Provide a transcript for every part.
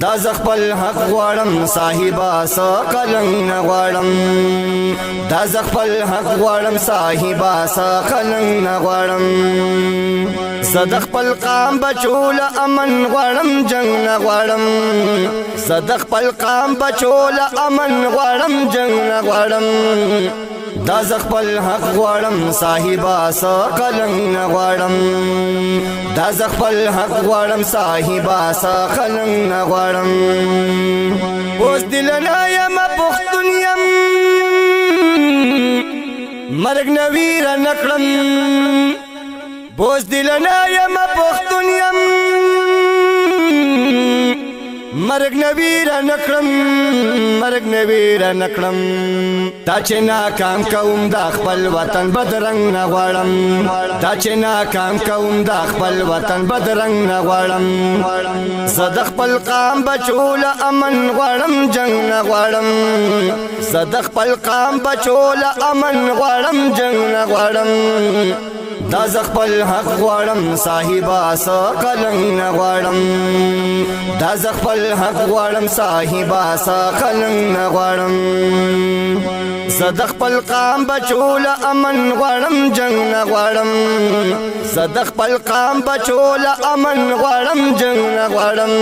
دا زخپل حق غواړم صاحبا سقلنګ نه غواړم دا زخپل حق غواړم صاحبا سقلنګ نه غواړم صدق پل قام بچول امن غواړم جنگ نه غواړم صدق پل قام بچول امن غواړم جنگ نه غواړم دا زخپل حق غواړم صاحبا سقلنګ نه غواړم دا زخپل حق غواړم صاحبا سقلنګ نه غواړم اوس دلنا یم پختون یم مرګ نویر نکړم بوز دلنا یم پختون یم مرگ نویر نکړم مرگ نویر نکړم دا چې ناکام کوم دا خپل وطن بدرنګ نه غواړم دا چې ناکام کوم دا خپل وطن بدرنګ نه غواړم زه د خپل قام بچول امن غواړم جنگ نه غواړم زه د خپل قام بچول امن غواړم جنگ نه غواړم دا زخپل حق غواړم صاحبا سقلنګ نه غواړم دا زخپل حق غواړم صاحبا سقلنګ نه غواړم زه د خپل قام بچول امن غواړم جنگ نه غواړم زه د خپل قام بچول امن غواړم جنگ نه غواړم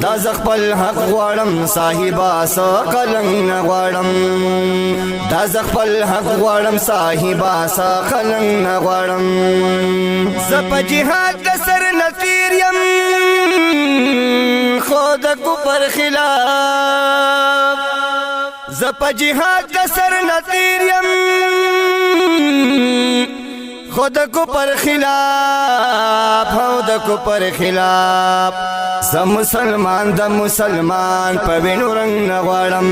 دا زخپل حق غواړم صاحبا سقلنګ نه غواړم دا زخپل حق غواړم صاحبا سقلنګ نه غواړم زه په جهاد د سر نصیر یم خو د کفر خلاف زه په جهاد د سر نصیر یم خو د کفر خلاف هو د کفر خلاف زه مسلمان د مسلمان په وینو رنګ نه غواړم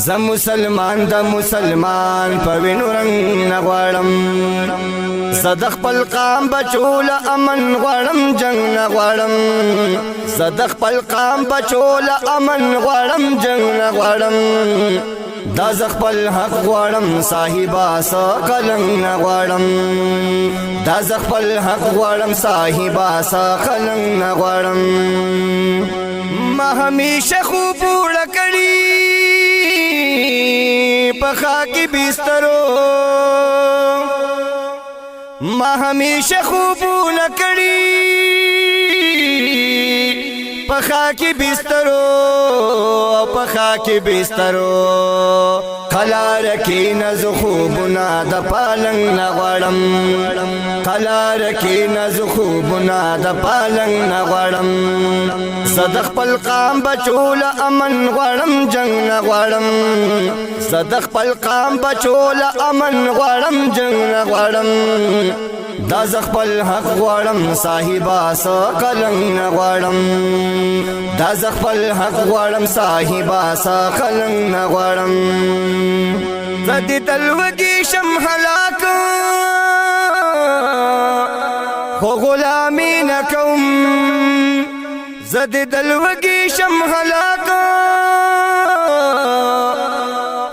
زه مسلمان د مسلمان په وینو رنګ نه غواړم زه د خپل قام بچول امن غواړم جنگ نه غواړم زه د خپل قام بچول امن غواړم جنگ نه غواړم دا زخپل حق غواړم صاحبا سقلنګ نه غواړم دا زخپل حق غواړم صاحبا سقلنګ نه غواړم ما همیشه خوب وړه کړي په خاکي بسترو ما همیشه خوب وړه کړي پخا کی بسترو پخا کی بسترو قلار کی نز خوبنا د پالنګ نه غواړم قلار کی نز خوبنا د پالنګ نه غواړم صدق پل قام بچول امن غواړم جنگ نه غواړم صدق پل قام بچول امن غواړم جنگ نه غواړم دا زخپل حق غواړم صاحبا سقلنګ نه غواړم دا زخپل حق غواړم صاحبا سقلنګ نه غواړم زدي تلوږي شم هلاک خو غلامي نه کوم زدي تلوږي شم هلاک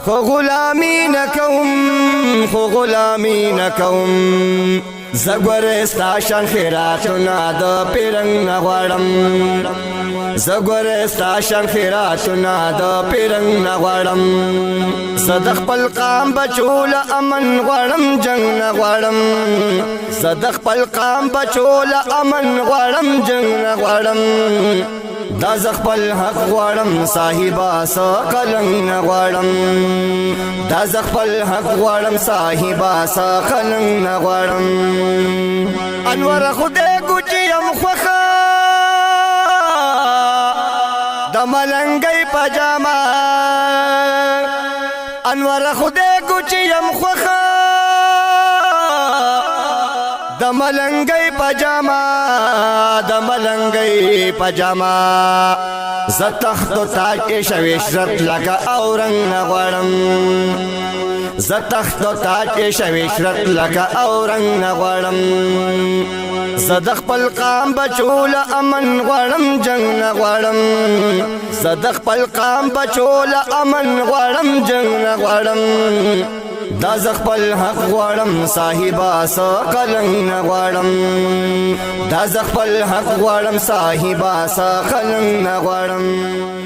خو غلامي نه کوم خو غلامي نه کوم زګورستا شان خیراتونه د پیرنګ نه غواړم زګورستا شان خیراتونه د پیرنګ نه غواړم صدق خپل قام بچول امن غواړم جنگ نه غواړم صدق خپل قام بچول امن غواړم جنگ نه غواړم دا زخپل حق غواړم صاحبا سقلنګ نه غواړم دا زخپل حق غواړم صاحبا سقلنګ نه غواړم انور خدای ګوچی یم خوخه د ملنګي پجامه انور خدای ګوچی یم خوخه د ملنګي پجامه د ملنګي پجامه زتخت تاج شوي شرط لگا اورنګ نه غواړم زتخت تاج شوي شرط لگا اورنګ نه غواړم زد خپل قام بچول امن غواړم جنگ نه غواړم زد خپل قام بچول امن غواړم جنگ نه غواړم دا زخپل حق غواړم صاحبا سا قلنګ نه غواړم دا زخپل حق غواړم صاحبا سا قلنګ نه غواړم